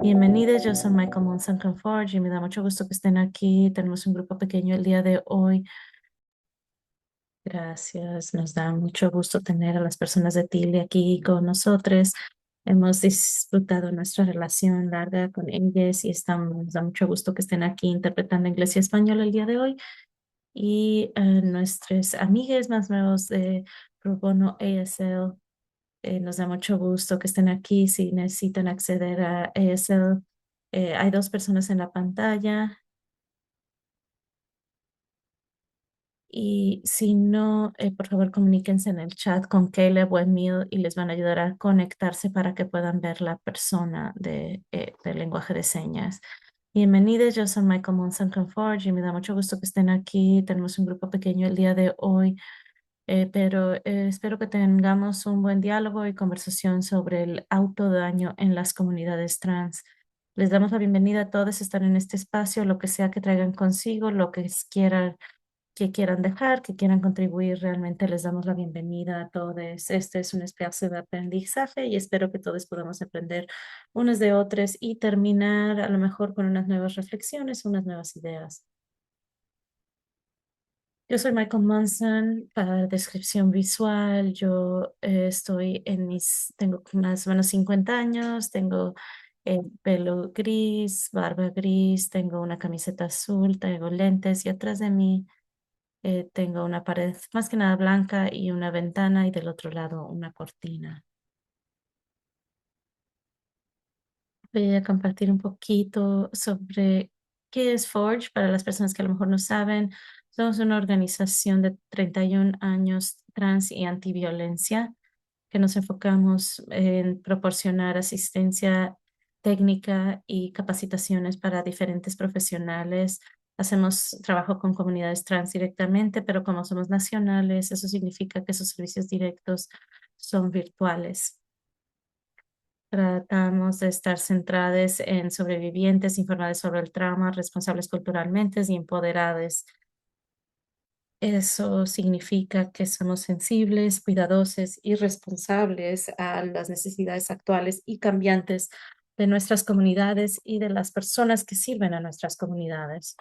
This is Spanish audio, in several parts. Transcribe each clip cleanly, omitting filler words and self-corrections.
Bienvenidos, yo soy Michael Monson Forge y me da mucho gusto que estén aquí. Tenemos un grupo pequeño el día de hoy. Gracias, nos da mucho gusto tener a las personas de Tilly aquí con nosotros. Hemos disfrutado nuestra relación larga con ellos y nos da mucho gusto que estén aquí interpretando inglés y español el día de hoy. Y nuestros amigos más nuevos de Pro Bono ASL, nos da mucho gusto que estén aquí. Si necesitan acceder a ASL, hay dos personas en la pantalla. Y si no, por favor, comuníquense en el chat con Caleb o Emil y les van a ayudar a conectarse para que puedan ver la persona del lenguaje de señas. Bienvenidos, yo soy Michael Monson Forge y me da mucho gusto que estén aquí. Tenemos un grupo pequeño el día de hoy, pero espero que tengamos un buen diálogo y conversación sobre el autodaño en las comunidades trans. Les damos la bienvenida a todos a estar en este espacio, lo que sea que traigan consigo, lo quieran que quieran dejar, que quieran contribuir, realmente les damos la bienvenida a todos. Este es un espacio de aprendizaje y espero que todos podamos aprender unos de otros y terminar a lo mejor con unas nuevas reflexiones, unas nuevas ideas. Yo soy Michael Manson, para descripción visual. Yo tengo más o menos 50 años, tengo pelo gris, barba gris, tengo una camiseta azul, tengo lentes y atrás de mí tengo una pared más que nada blanca y una ventana y del otro lado una cortina. Voy a compartir un poquito sobre qué es Forge para las personas que a lo mejor no saben. Somos una organización de 31 años trans y antiviolencia que nos enfocamos en proporcionar asistencia técnica y capacitaciones para diferentes profesionales. Hacemos trabajo con comunidades trans directamente, pero como somos nacionales, eso significa que esos servicios directos son virtuales. Tratamos de estar centrados en sobrevivientes, informados sobre el trauma, responsables culturalmente y empoderados. Eso significa que somos sensibles, cuidadosos y responsables a las necesidades actuales y cambiantes de nuestras comunidades y de las personas que sirven a nuestras comunidades.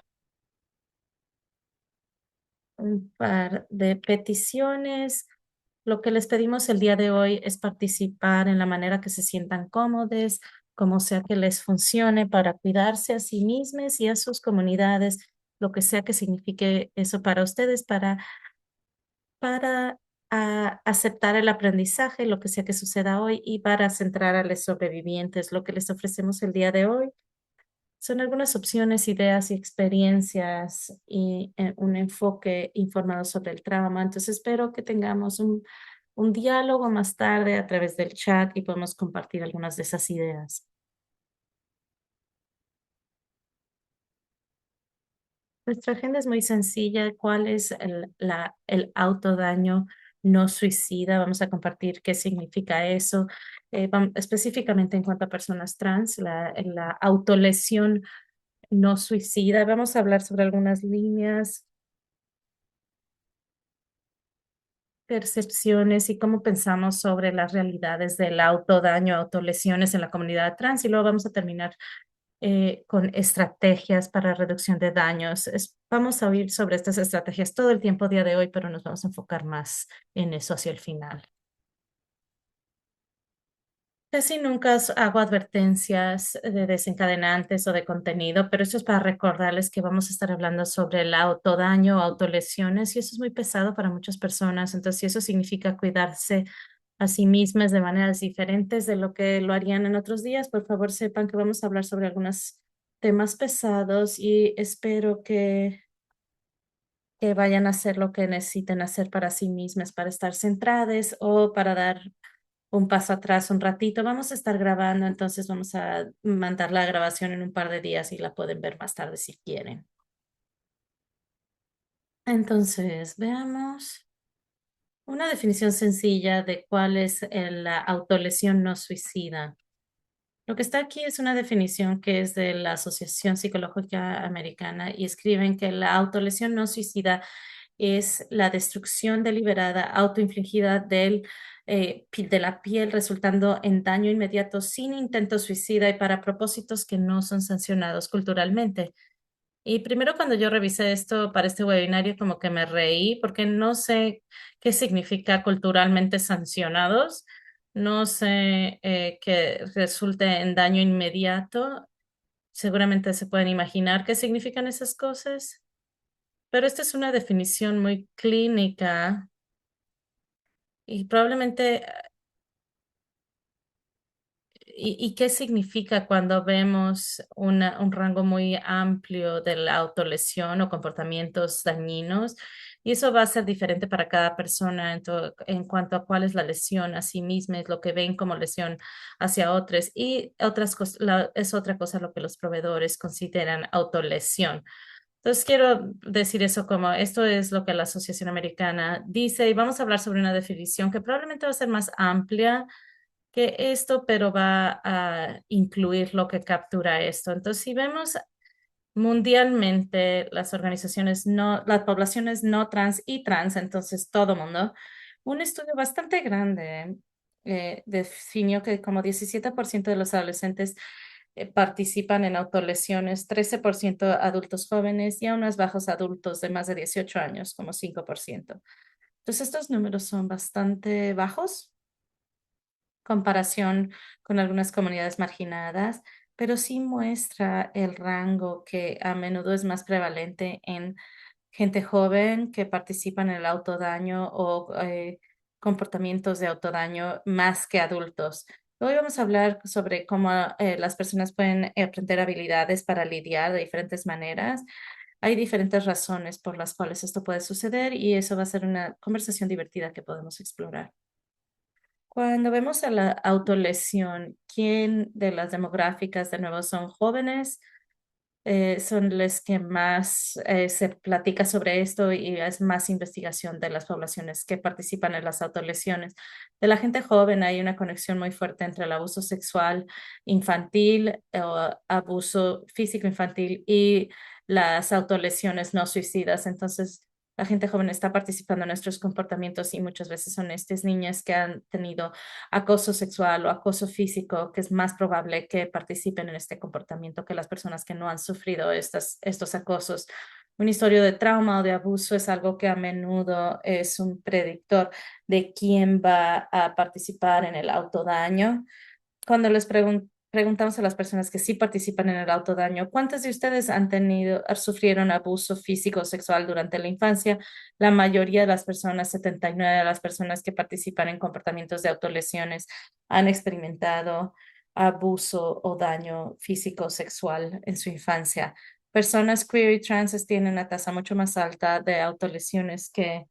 Un par de peticiones. Lo que les pedimos el día de hoy es participar en la manera que se sientan cómodos, como sea que les funcione para cuidarse a sí mismos y a sus comunidades, lo que sea que signifique eso para ustedes, para aceptar el aprendizaje, lo que sea que suceda hoy, y para centrar a los sobrevivientes. Lo que les ofrecemos el día de hoy son algunas opciones, ideas y experiencias y un enfoque informado sobre el trauma. Entonces espero que tengamos un diálogo más tarde a través del chat y podemos compartir algunas de esas ideas. Nuestra agenda es muy sencilla. ¿Cuál es el autodaño no suicida? Vamos a compartir qué significa eso. Específicamente en cuanto a personas trans, la autolesión no suicida. Vamos a hablar sobre algunas líneas, percepciones y cómo pensamos sobre las realidades del autodaño, autolesiones en la comunidad trans y luego vamos a terminar con estrategias para reducción de daños. Vamos a oír sobre estas estrategias todo el tiempo día de hoy, pero nos vamos a enfocar más en eso hacia el final. Casi nunca hago advertencias de desencadenantes o de contenido, pero eso es para recordarles que vamos a estar hablando sobre el autodaño, autolesiones, y eso es muy pesado para muchas personas. Entonces, si eso significa cuidarse a sí mismas de maneras diferentes de lo que lo harían en otros días, por favor sepan que vamos a hablar sobre algunos temas pesados y espero que vayan a hacer lo que necesiten hacer para sí mismas, para estar centradas o para dar un paso atrás un ratito. Vamos a estar grabando, entonces vamos a mandar la grabación en un par de días y la pueden ver más tarde si quieren. Entonces, veamos una definición sencilla de cuál es la autolesión no suicida. Lo que está aquí es una definición que es de la Asociación Psicológica Americana y escriben que la autolesión no suicida es la destrucción deliberada, autoinfligida de la piel, resultando en daño inmediato sin intento suicida y para propósitos que no son sancionados culturalmente. Y primero cuando yo revisé esto para este webinario, como que me reí porque no sé qué significa culturalmente sancionados, no sé que resulte en daño inmediato. Seguramente se pueden imaginar qué significan esas cosas, pero esta es una definición muy clínica y probablemente ¿y qué significa cuando vemos un rango muy amplio de la autolesión o comportamientos dañinos? Y eso va a ser diferente para cada persona en cuanto a cuál es la lesión a sí misma, es lo que ven como lesión hacia otros. Y otras cosas, es otra cosa lo que los proveedores consideran autolesión. Entonces, quiero decir eso como esto es lo que la Asociación Americana dice y vamos a hablar sobre una definición que probablemente va a ser más amplia que esto, pero va a incluir lo que captura esto. Entonces, si vemos mundialmente las organizaciones no, las poblaciones no trans y trans, entonces todo mundo, un estudio bastante grande definió que como 17% de los adolescentes participan en autolesiones, 13% adultos jóvenes y aún más bajos adultos de más de 18 años, como 5%. Entonces, estos números son bastante bajos comparación con algunas comunidades marginadas, pero sí muestra el rango que a menudo es más prevalente en gente joven que participa en el autodaño o comportamientos de autodaño más que adultos. Hoy vamos a hablar sobre cómo las personas pueden aprender habilidades para lidiar de diferentes maneras. Hay diferentes razones por las cuales esto puede suceder y eso va a ser una conversación divertida que podemos explorar. Cuando vemos a la autolesión, ¿quién de las demográficas de nuevo son jóvenes? Son los que más se platica sobre esto y es más investigación de las poblaciones que participan en las autolesiones. De la gente joven hay una conexión muy fuerte entre el abuso sexual infantil o abuso físico infantil y las autolesiones no suicidas. Entonces, la gente joven está participando en nuestros comportamientos y muchas veces son estas niñas que han tenido acoso sexual o acoso físico, que es más probable que participen en este comportamiento que las personas que no han sufrido estos acosos. Un historia de trauma o de abuso es algo que a menudo es un predictor de quién va a participar en el autodaño. Cuando preguntamos a las personas que sí participan en el autodaño, ¿cuántos de ustedes sufrieron abuso físico o sexual durante la infancia? La mayoría de las personas, 79 de las personas que participan en comportamientos de autolesiones, han experimentado abuso o daño físico o sexual en su infancia. Personas queer y trans tienen una tasa mucho más alta de autolesiones que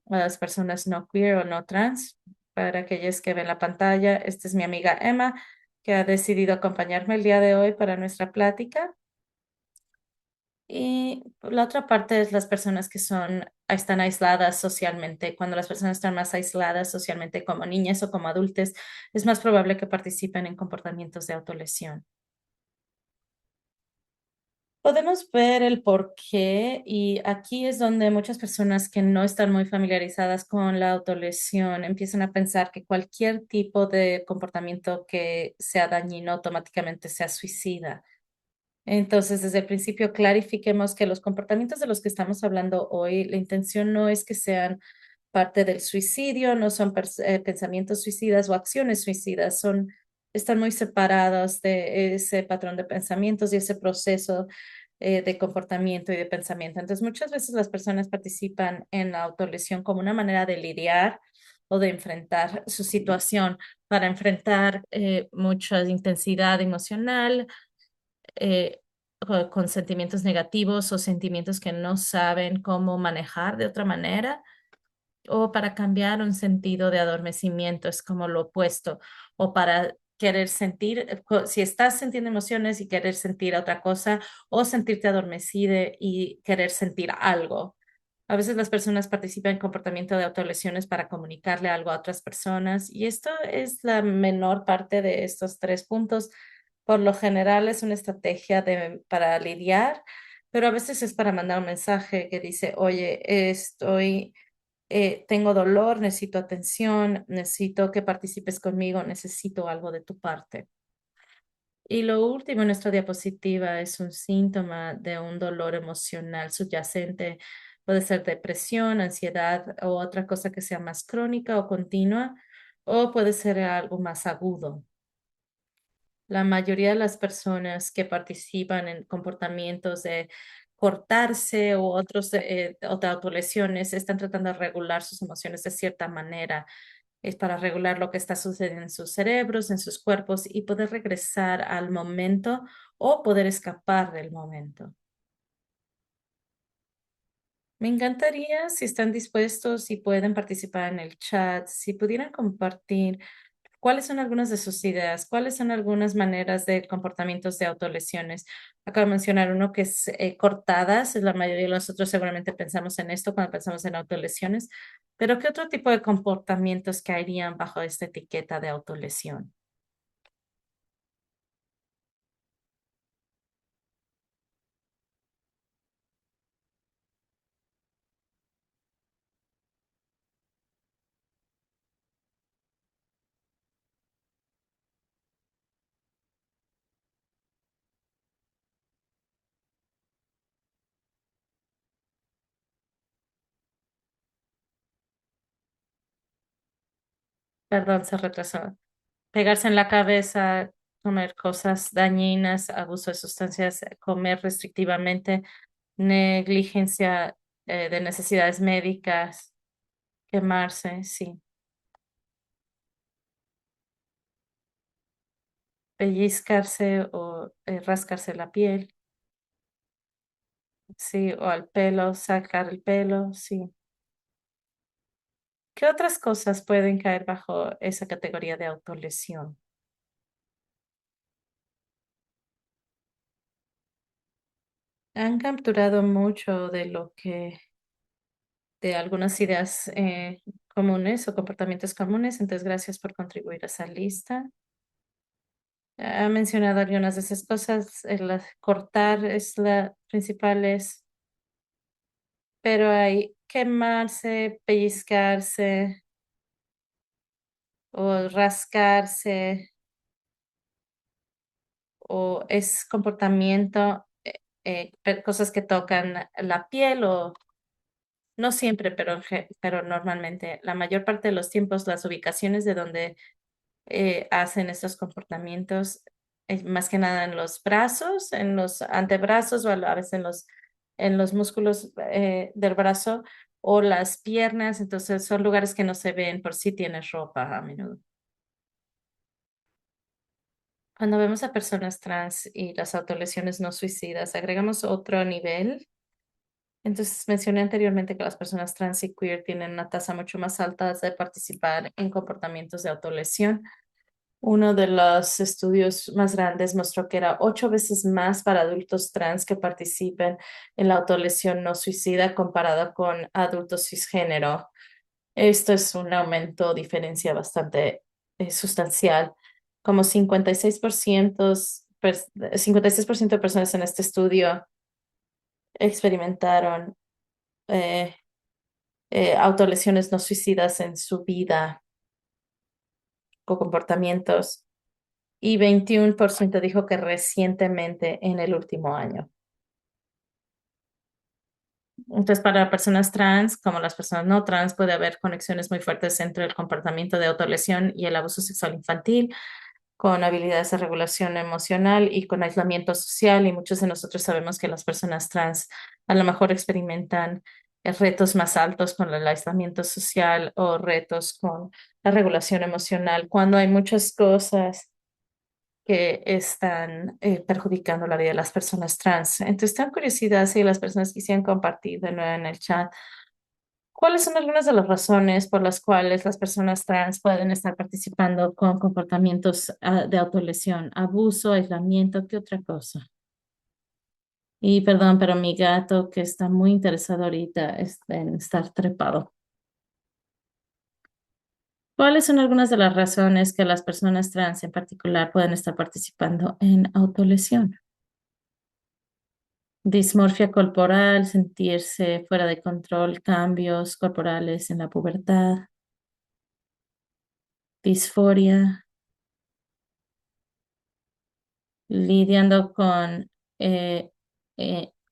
las personas no queer o no trans. Para aquellos que ven la pantalla, esta es mi amiga Emma, que ha decidido acompañarme el día de hoy para nuestra plática. Y la otra parte es las personas que están aisladas socialmente. Cuando las personas están más aisladas socialmente como niñas o como adultos, es más probable que participen en comportamientos de autolesión. Podemos ver el por qué y aquí es donde muchas personas que no están muy familiarizadas con la autolesión empiezan a pensar que cualquier tipo de comportamiento que sea dañino automáticamente sea suicida. Entonces, desde el principio, clarifiquemos que los comportamientos de los que estamos hablando hoy, la intención no es que sean parte del suicidio, no son pensamientos suicidas o acciones suicidas, están muy separados de ese patrón de pensamientos y ese proceso de comportamiento y de pensamiento. Entonces, muchas veces las personas participan en la autolesión como una manera de lidiar o de enfrentar su situación, para enfrentar mucha intensidad emocional, eh, con sentimientos negativos o sentimientos que no saben cómo manejar de otra manera, o para cambiar un sentido de adormecimiento, es como lo opuesto, o para querer sentir, si estás sintiendo emociones y querer sentir otra cosa, o sentirte adormecida y querer sentir algo. A veces las personas participan en comportamiento de autolesiones para comunicarle algo a otras personas y esto es la menor parte de estos tres puntos. Por lo general es una estrategia para lidiar, pero a veces es para mandar un mensaje que dice, oye, tengo dolor, necesito atención, necesito que participes conmigo, necesito algo de tu parte. Y lo último en nuestra diapositiva es un síntoma de un dolor emocional subyacente. Puede ser depresión, ansiedad o otra cosa que sea más crónica o continua, o puede ser algo más agudo. La mayoría de las personas que participan en comportamientos de cortarse o o de autolesiones están tratando de regular sus emociones de cierta manera. Es para regular lo que está sucediendo en sus cerebros, en sus cuerpos y poder regresar al momento o poder escapar del momento. Me encantaría, si están dispuestos y pueden participar en el chat, si pudieran compartir cuáles son algunas de sus ideas, cuáles son algunas maneras de comportamientos de autolesiones. Acabo de mencionar uno que es cortadas, es la mayoría de nosotros seguramente pensamos en esto cuando pensamos en autolesiones, pero ¿qué otro tipo de comportamientos caerían bajo esta etiqueta de autolesión? Perdón, se retrasó. Pegarse en la cabeza, comer cosas dañinas, abuso de sustancias, comer restrictivamente, negligencia de necesidades médicas, quemarse, sí, pellizcarse o rascarse la piel, sí, o al pelo, sacar el pelo, sí. ¿Qué otras cosas pueden caer bajo esa categoría de autolesión? Han capturado mucho de lo que de algunas ideas comunes o comportamientos comunes, entonces gracias por contribuir a esa lista. Ha mencionado algunas de esas cosas, cortar es la principal, pero hay quemarse, pellizcarse o rascarse o es comportamiento, cosas que tocan la piel o no siempre, pero normalmente la mayor parte de los tiempos las ubicaciones de donde hacen estos comportamientos, más que nada en los brazos, en los antebrazos o a veces en los músculos del brazo o las piernas. Entonces son lugares que no se ven por si tienes ropa a menudo. Cuando vemos a personas trans y las autolesiones no suicidas, agregamos otro nivel. Entonces mencioné anteriormente que las personas trans y queer tienen una tasa mucho más alta de participar en comportamientos de autolesión. Uno de los estudios más grandes mostró que era 8 veces más para adultos trans que participen en la autolesión no suicida comparado con adultos cisgénero. Esto es un aumento, diferencia bastante sustancial. Como 56% de personas en este estudio experimentaron eh, autolesiones no suicidas en su vida o comportamientos y 21% dijo que recientemente en el último año. Entonces, para personas trans, como las personas no trans, puede haber conexiones muy fuertes entre el comportamiento de autolesión y el abuso sexual infantil, con habilidades de regulación emocional y con aislamiento social. Y muchos de nosotros sabemos que las personas trans a lo mejor experimentan retos más altos con el aislamiento social o retos con la regulación emocional, cuando hay muchas cosas que están perjudicando la vida de las personas trans. Entonces, tengo curiosidad si las personas quisieran compartir de nuevo en el chat. ¿Cuáles son algunas de las razones por las cuales las personas trans pueden estar participando con comportamientos de autolesión? Abuso, aislamiento, ¿qué otra cosa? Y perdón, pero mi gato que está muy interesado ahorita en estar trepado. ¿Cuáles son algunas de las razones que las personas trans en particular pueden estar participando en autolesión? Dismorfia corporal, sentirse fuera de control, cambios corporales en la pubertad, disforia, lidiando con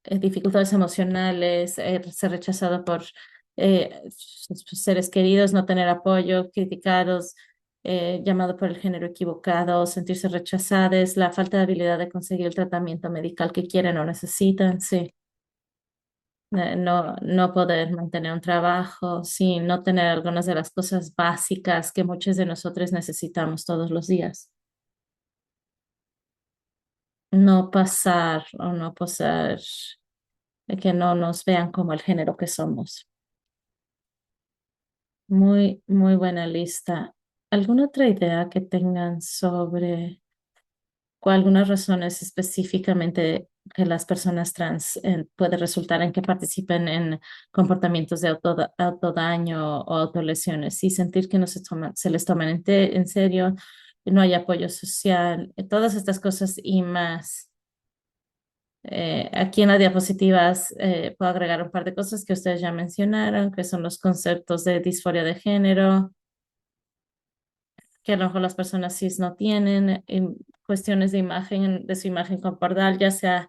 dificultades emocionales, ser rechazado por sus seres queridos, no tener apoyo, criticados, llamado por el género equivocado, sentirse rechazados, la falta de habilidad de conseguir el tratamiento medical que quieren o necesitan, sí. No, no poder mantener un trabajo, sí, no tener algunas de las cosas básicas que muchos de nosotros necesitamos todos los días. No pasar o no posar, que no nos vean como el género que somos. Muy, muy buena lista. ¿Alguna otra idea que tengan sobre algunas razones específicamente que las personas trans puede resultar en que participen en comportamientos de autodaño o autolesiones y sentir que no se les toman en serio, no hay apoyo social, todas estas cosas y más? Aquí en las diapositivas puedo agregar un par de cosas que ustedes ya mencionaron, que son los conceptos de disforia de género, que a lo mejor las personas cis no tienen, cuestiones de imagen, de su imagen corporal, ya sea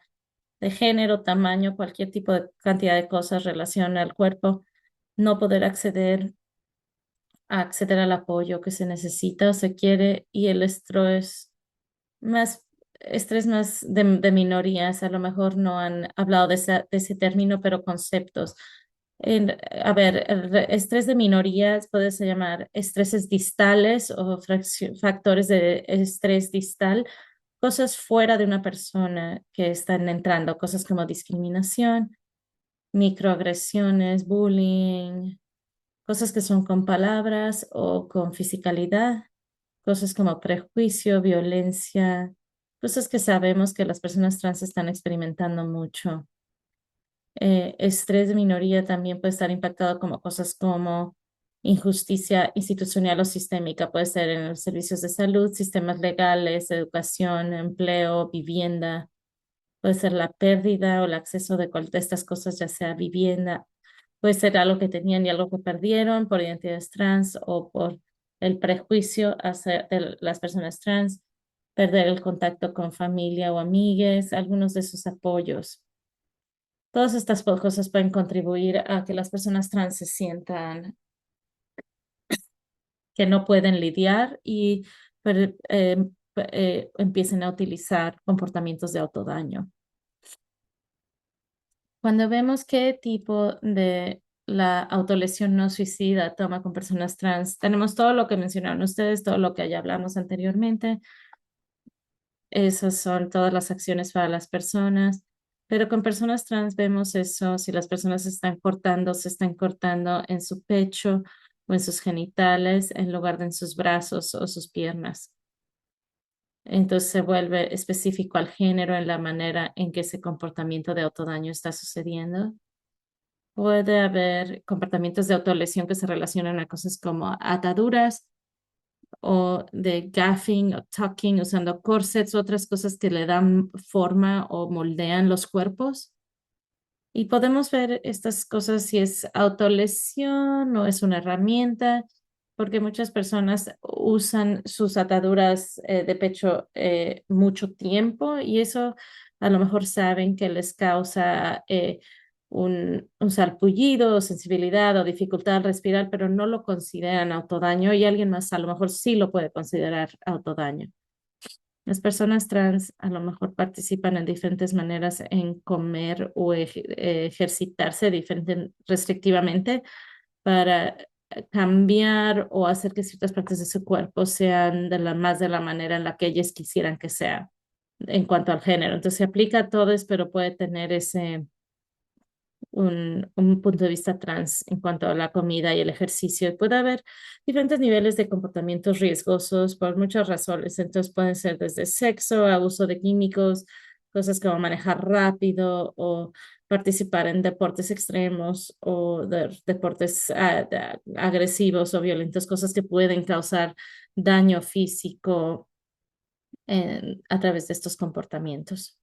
de género, tamaño, cualquier tipo de cantidad de cosas relación al cuerpo, no poder acceder al apoyo que se necesita o se quiere y el más, estrés más de minorías, a lo mejor no han hablado de ese término, pero conceptos. A ver, estrés de minorías puede se llamar estreses distales o factores de estrés distal, cosas fuera de una persona que están entrando, cosas como discriminación, microagresiones, bullying, cosas que son con palabras o con fisicalidad, cosas como prejuicio, violencia, cosas que sabemos que las personas trans están experimentando mucho. Estrés de minoría también puede estar impactado como cosas como injusticia institucional o sistémica, puede ser en los servicios de salud, sistemas legales, educación, empleo, vivienda, puede ser la pérdida o el acceso de estas cosas, ya sea vivienda, puede ser algo que tenían y algo que perdieron por identidades trans o por el prejuicio hacia de las personas trans, perder el contacto con familia o amigues, algunos de sus apoyos. Todas estas cosas pueden contribuir a que las personas trans se sientan que no pueden lidiar y empiecen a utilizar comportamientos de autodaño. Cuando vemos qué tipo de la autolesión no suicida toma con personas trans, tenemos todo lo que mencionaron ustedes, todo lo que ya hablamos anteriormente. Esas son todas las acciones para las personas. Pero con personas trans vemos eso, si las personas se están cortando en su pecho o en sus genitales en lugar de en sus brazos o sus piernas. Entonces se vuelve específico al género en la manera en que ese comportamiento de autodaño está sucediendo. Puede haber comportamientos de autolesión que se relacionan a cosas como ataduras o de gaffing o tucking, usando corsets, otras cosas que le dan forma o moldean los cuerpos. Y podemos ver estas cosas si es autolesión o es una herramienta, porque muchas personas usan sus ataduras de pecho mucho tiempo y eso a lo mejor saben que les causa un sarpullido, o sensibilidad o dificultad al respirar, pero no lo consideran autodaño y alguien más a lo mejor sí lo puede considerar autodaño. Las personas trans a lo mejor participan en diferentes maneras en comer o ejercitarse restrictivamente para cambiar o hacer que ciertas partes de su cuerpo sean más de la manera en la que ellos quisieran que sea en cuanto al género. Entonces se aplica a todos, pero puede tener un punto de vista trans en cuanto a la comida y el ejercicio. Puede haber diferentes niveles de comportamientos riesgosos por muchas razones. Entonces pueden ser desde sexo, abuso de químicos, cosas como manejar rápido o participar en deportes extremos o deportes agresivos o violentos, cosas que pueden causar daño físico a través de estos comportamientos.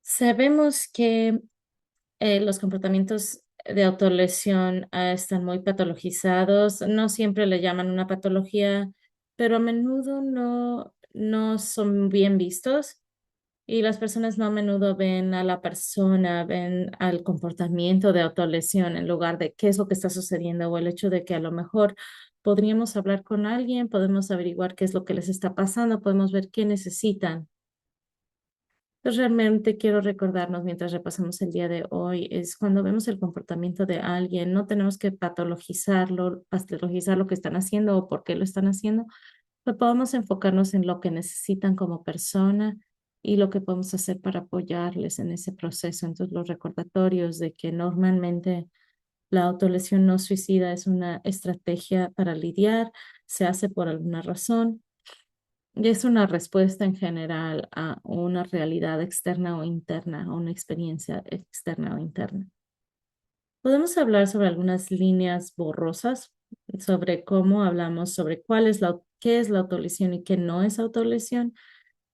Sabemos que los comportamientos de autolesión están muy patologizados. No siempre le llaman una patología, pero a menudo no son bien vistos. Y las personas no a menudo ven a la persona, ven al comportamiento de autolesión en lugar de qué es lo que está sucediendo o el hecho de que a lo mejor podríamos hablar con alguien, podemos averiguar qué es lo que les está pasando, podemos ver qué necesitan. Entonces, realmente quiero recordarnos mientras repasamos el día de hoy, es cuando vemos el comportamiento de alguien, no tenemos que patologizar lo que están haciendo o por qué lo están haciendo, pero podemos enfocarnos en lo que necesitan como persona y lo que podemos hacer para apoyarles en ese proceso. Entonces, los recordatorios de que normalmente la autolesión no suicida es una estrategia para lidiar, se hace por alguna razón y es una respuesta en general a una realidad externa o interna, a una experiencia externa o interna. Podemos hablar sobre algunas líneas borrosas, sobre cómo hablamos sobre qué es la autolesión y qué no es autolesión,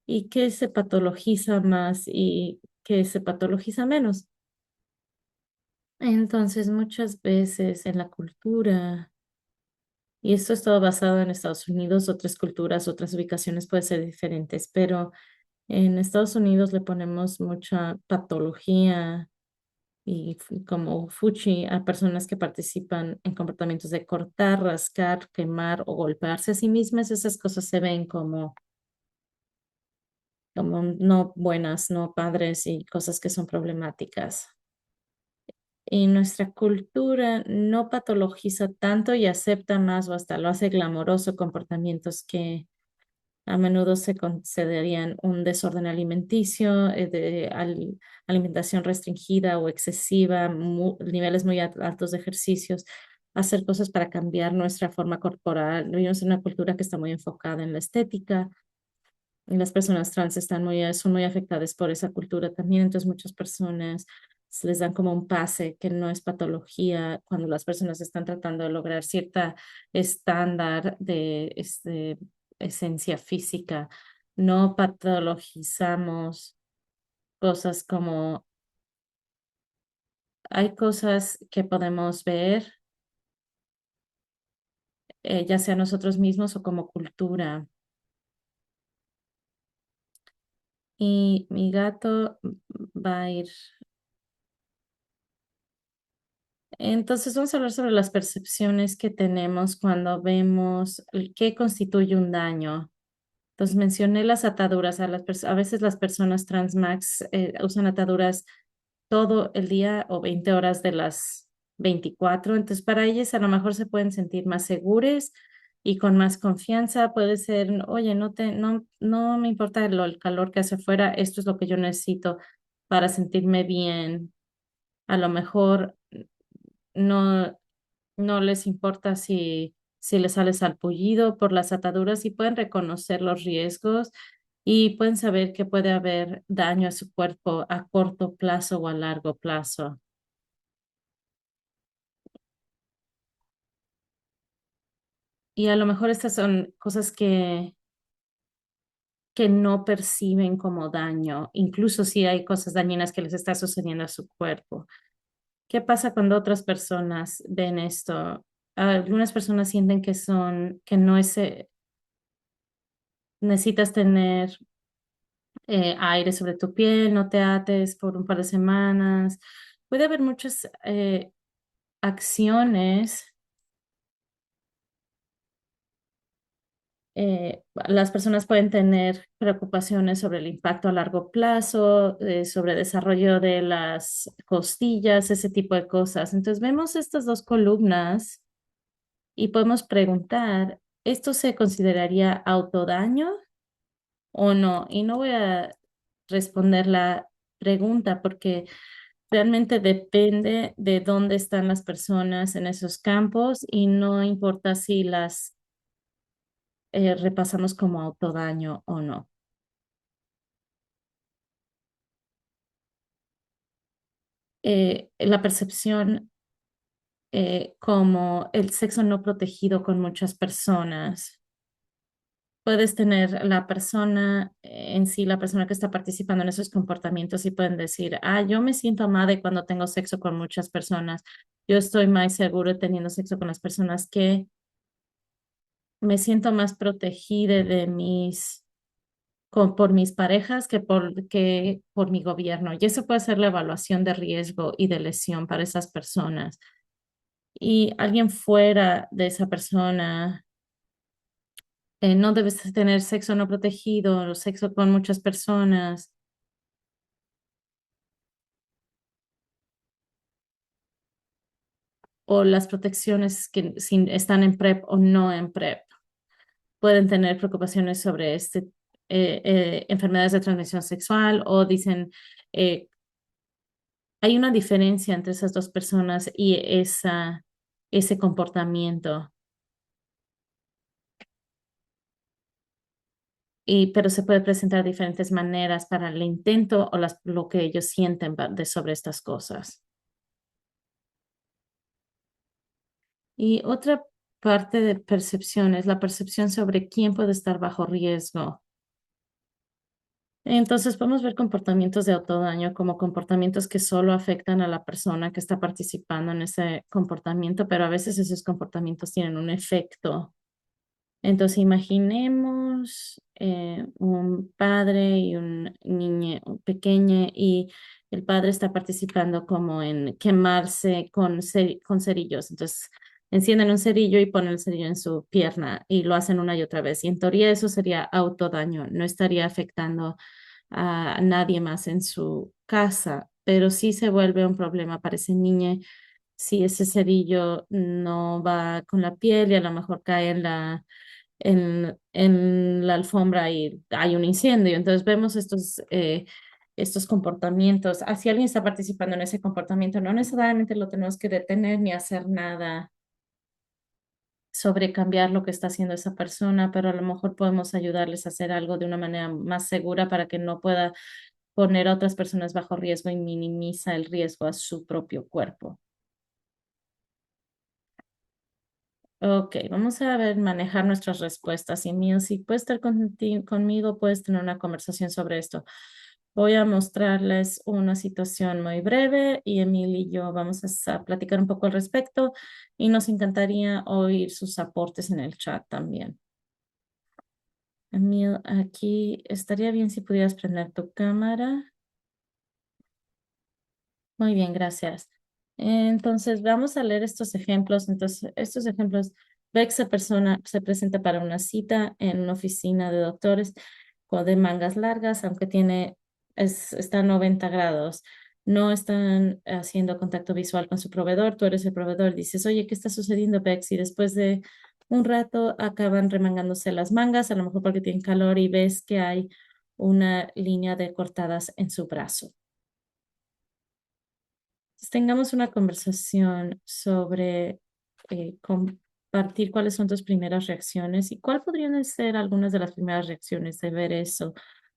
y qué se patologiza más y qué se patologiza menos. Entonces, muchas veces en la cultura, y esto es todo basado en Estados Unidos, otras culturas, otras ubicaciones pueden ser diferentes, pero en Estados Unidos le ponemos mucha patología como fuchi a personas que participan en comportamientos de cortar, rascar, quemar o golpearse a sí mismas. Esas cosas se ven como no buenas, no padres y cosas que son problemáticas. Y nuestra cultura no patologiza tanto y acepta más o hasta lo hace glamoroso comportamientos que a menudo se considerarían un desorden alimenticio, alimentación restringida o excesiva, niveles muy altos de ejercicios, hacer cosas para cambiar nuestra forma corporal. Vivimos en una cultura que está muy enfocada en la estética y las personas trans son muy afectadas por esa cultura también. Entonces, muchas personas se les dan como un pase que no es patología cuando las personas están tratando de lograr cierta estándar de esencia física. No patologizamos cosas como hay cosas que podemos ver, ya sea nosotros mismos o como cultura. Y mi gato va a ir. Entonces, vamos a hablar sobre las percepciones que tenemos cuando vemos qué constituye un daño. Entonces, mencioné las ataduras. A veces las personas transmax usan ataduras todo el día o 20 horas de las 24. Entonces, para ellas a lo mejor se pueden sentir más seguras y con más confianza. Puede ser, oye, no me importa el calor que hace afuera, esto es lo que yo necesito para sentirme bien. A lo mejor no, no les importa si les sale salpullido por las ataduras y pueden reconocer los riesgos y pueden saber que puede haber daño a su cuerpo a corto plazo o a largo plazo. Y a lo mejor estas son cosas que no perciben como daño, incluso si hay cosas dañinas que les está sucediendo a su cuerpo. ¿Qué pasa cuando otras personas ven esto? Algunas personas sienten que no es, necesitas tener aire sobre tu piel, no te ates por un par de semanas. Puede haber muchas acciones. Las personas pueden tener preocupaciones sobre el impacto a largo plazo, sobre desarrollo de las costillas, ese tipo de cosas. Entonces vemos estas dos columnas y podemos preguntar, ¿esto se consideraría autodaño o no? Y no voy a responder la pregunta porque realmente depende de dónde están las personas en esos campos y no importa si las repasamos como autodaño o no. La percepción como el sexo no protegido con muchas personas. Puedes tener la persona en sí, la persona que está participando en esos comportamientos y pueden decir, ah, yo me siento amada cuando tengo sexo con muchas personas. Yo estoy más seguro teniendo sexo con las personas que me siento más protegida de por mis parejas que por mi gobierno. Y eso puede ser la evaluación de riesgo y de lesión para esas personas. Y alguien fuera de esa persona no debes tener sexo no protegido, o sexo con muchas personas, o las protecciones que si están en PrEP o no en PrEP. Pueden tener preocupaciones sobre enfermedades de transmisión sexual o dicen, eh, hay una diferencia entre esas dos personas y ese comportamiento. Pero se puede presentar de diferentes maneras para el intento o lo que ellos sienten sobre estas cosas. Y otra parte de percepción es la percepción sobre quién puede estar bajo riesgo. Entonces podemos ver comportamientos de autodaño como comportamientos que solo afectan a la persona que está participando en ese comportamiento, pero a veces esos comportamientos tienen un efecto. Entonces, imaginemos un padre y un niño pequeño y el padre está participando como en quemarse con cerillos. Entonces, encienden un cerillo y ponen el cerillo en su pierna y lo hacen una y otra vez. Y en teoría eso sería autodaño, no estaría afectando a nadie más en su casa, pero sí se vuelve un problema para ese niño si ese cerillo no va con la piel y a lo mejor cae en la alfombra y hay un incendio. Entonces vemos estos comportamientos. Ah, si alguien está participando en ese comportamiento, no necesariamente lo tenemos que detener ni hacer nada sobre cambiar lo que está haciendo esa persona, pero a lo mejor podemos ayudarles a hacer algo de una manera más segura para que no pueda poner a otras personas bajo riesgo y minimiza el riesgo a su propio cuerpo. Ok, vamos a ver, manejar nuestras respuestas. Y mío, si puedes estar conmigo, puedes tener una conversación sobre esto. Voy a mostrarles una situación muy breve y Emil y yo vamos platicar un poco al respecto y nos encantaría oír sus aportes en el chat también. Emil, aquí estaría bien si pudieras prender tu cámara. Muy bien, gracias. Entonces, vamos a leer estos ejemplos. Entonces, estos ejemplos, Bex persona se presenta para una cita en una oficina de doctores de mangas largas, aunque está a 90 grados. No están haciendo contacto visual con su proveedor. Tú eres el proveedor. Dices, oye, ¿qué está sucediendo, Bex? Y después de un rato acaban remangándose las mangas, a lo mejor porque tienen calor y ves que hay una línea de cortadas en su brazo. Tengamos una conversación sobre compartir cuáles son tus primeras reacciones y cuál podrían ser algunas de las primeras reacciones de ver eso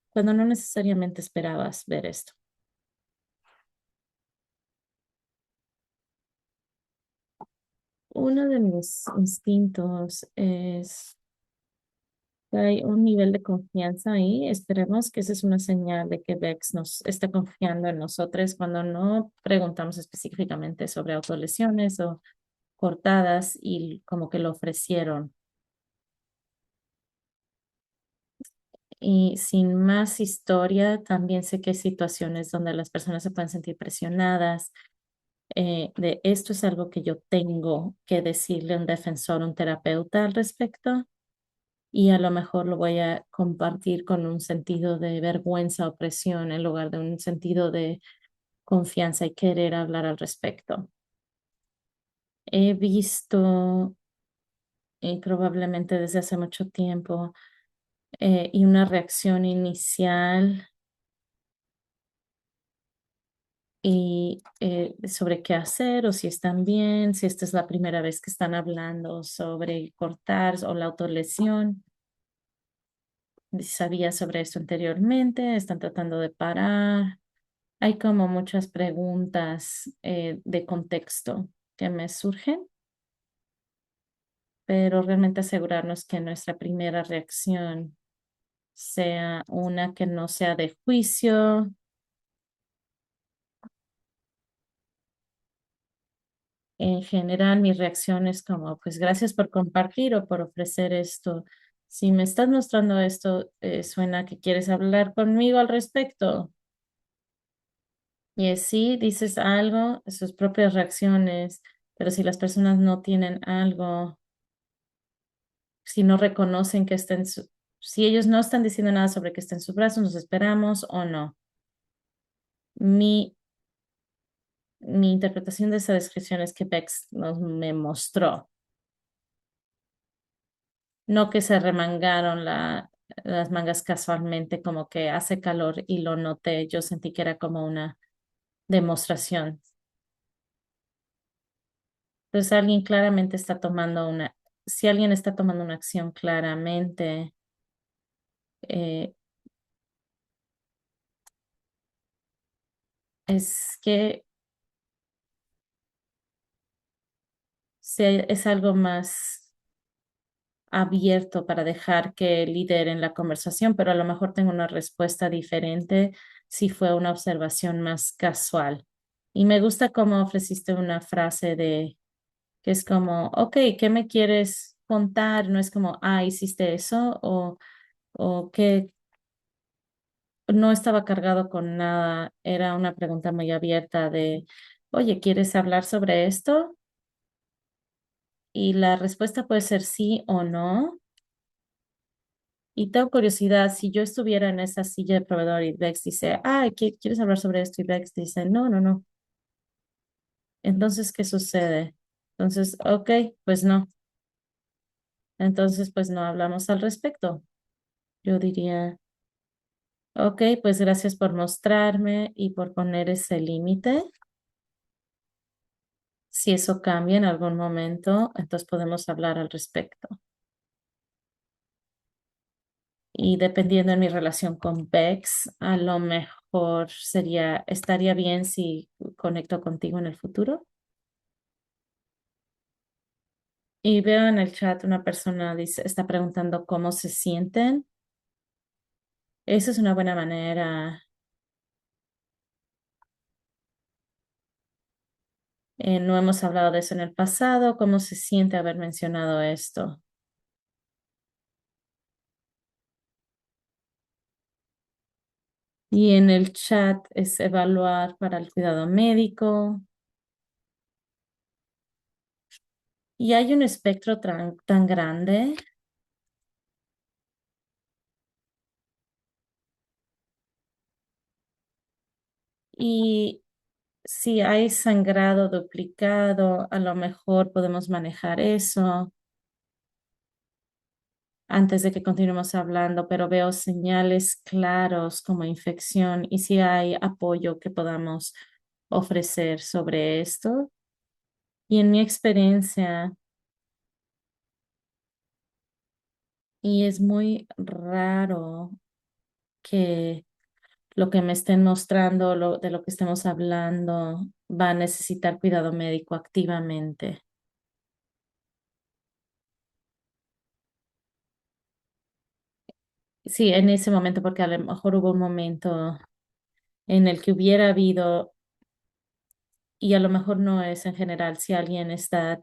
cuando no necesariamente esperabas ver esto. Uno de mis instintos es que hay un nivel de confianza ahí. Esperemos que esa es una señal de que Bex nos está confiando en nosotros cuando no preguntamos específicamente sobre autolesiones o cortadas y como que lo ofrecieron. Y sin más historia, también sé que hay situaciones donde las personas se pueden sentir presionadas. De esto es algo que yo tengo que decirle a un defensor, un terapeuta al respecto, y a lo mejor lo voy a compartir con un sentido de vergüenza o presión en lugar de un sentido de confianza y querer hablar al respecto. He visto, probablemente desde hace mucho tiempo, y una reacción inicial y sobre qué hacer o si están bien, si esta es la primera vez que están hablando sobre cortar o la autolesión, si sabía sobre esto anteriormente, están tratando de parar. Hay como muchas preguntas de contexto que me surgen. pero realmente asegurarnos que nuestra primera reacción sea una que no sea de juicio. En general, mi reacción es como, pues gracias por compartir o por ofrecer esto. Si me estás mostrando esto, suena que quieres hablar conmigo al respecto. Y así dices algo, sus propias reacciones, pero si las personas no tienen algo, si no reconocen que está en su, si ellos no están diciendo nada sobre que está en sus brazos, nos esperamos o no. Mi, mi interpretación de esa descripción es que Bex me mostró, no que se remangaron las mangas casualmente, como que hace calor y lo noté. Yo sentí que era como una demostración. Entonces alguien claramente está tomando una, si alguien está tomando una acción claramente, eh, es que es algo más abierto para dejar que lideren la conversación, pero a lo mejor tengo una respuesta diferente si fue una observación más casual. Y me gusta cómo ofreciste una frase de que es como, ok, ¿qué me quieres contar? No es como, ah, hiciste eso o que no estaba cargado con nada. Era una pregunta muy abierta de, oye, ¿quieres hablar sobre esto? Y la respuesta puede ser sí o no. Y tengo curiosidad, si yo estuviera en esa silla de proveedor y Bex dice, ah, ¿quieres hablar sobre esto? Y Bex dice, no, no, no. Entonces, ¿qué sucede? Entonces, ok, pues no. Entonces, pues no hablamos al respecto. Yo diría, ok, pues gracias por mostrarme y por poner ese límite. Si eso cambia en algún momento, entonces podemos hablar al respecto. Y dependiendo de mi relación con Bex, a lo mejor estaría bien si conecto contigo en el futuro. Y veo en el chat una persona dice, está preguntando cómo se sienten. Eso es una buena manera. No hemos hablado de eso en el pasado. ¿Cómo se siente haber mencionado esto? Y en el chat es evaluar para el cuidado médico. Y hay un espectro tan grande. Y si hay sangrado duplicado, a lo mejor podemos manejar eso antes de que continuemos hablando, pero veo señales claros como infección y si hay apoyo que podamos ofrecer sobre esto. Y en mi experiencia, y es muy raro que lo que me estén mostrando, de lo que estemos hablando, va a necesitar cuidado médico activamente. Sí, en ese momento, porque a lo mejor hubo un momento en el que hubiera habido, y a lo mejor no es en general, si alguien está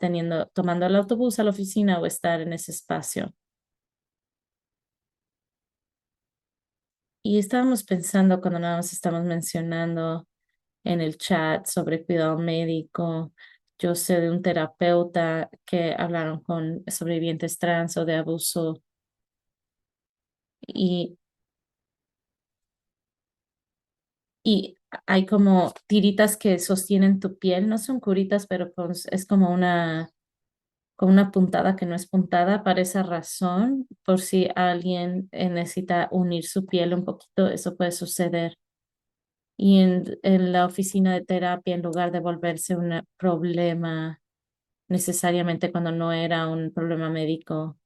tomando el autobús a la oficina o estar en ese espacio. Y estábamos pensando cuando nada más estamos mencionando en el chat sobre cuidado médico. Yo sé de un terapeuta que hablaron con sobrevivientes trans o de abuso y, y hay como tiritas que sostienen tu piel, no son curitas, pero pues es como con una puntada que no es puntada para esa razón, por si alguien necesita unir su piel un poquito, eso puede suceder. Y en la oficina de terapia, en lugar de volverse un problema necesariamente cuando no era un problema médico.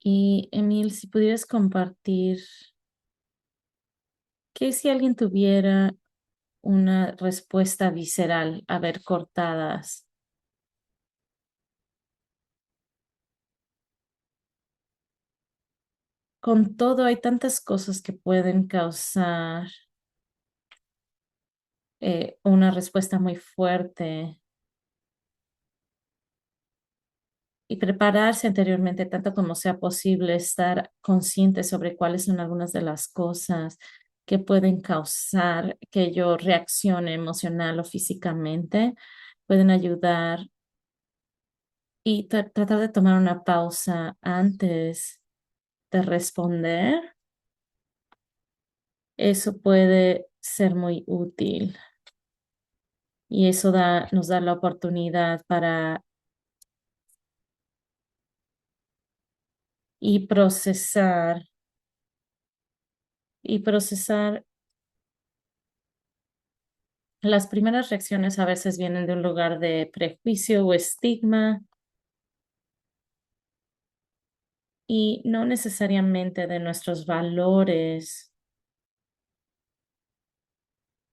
Y Emil, si pudieras compartir, ¿qué si alguien tuviera una respuesta visceral a ver cortadas. Con todo, hay tantas cosas que pueden causar una respuesta muy fuerte y prepararse anteriormente tanto como sea posible, estar consciente sobre cuáles son algunas de las cosas que pueden causar que yo reaccione emocional o físicamente, pueden ayudar y tratar de tomar una pausa antes de responder. Eso puede ser muy útil y eso nos da la oportunidad para y procesar y procesar. Las primeras reacciones a veces vienen de un lugar de prejuicio o estigma y no necesariamente de nuestros valores.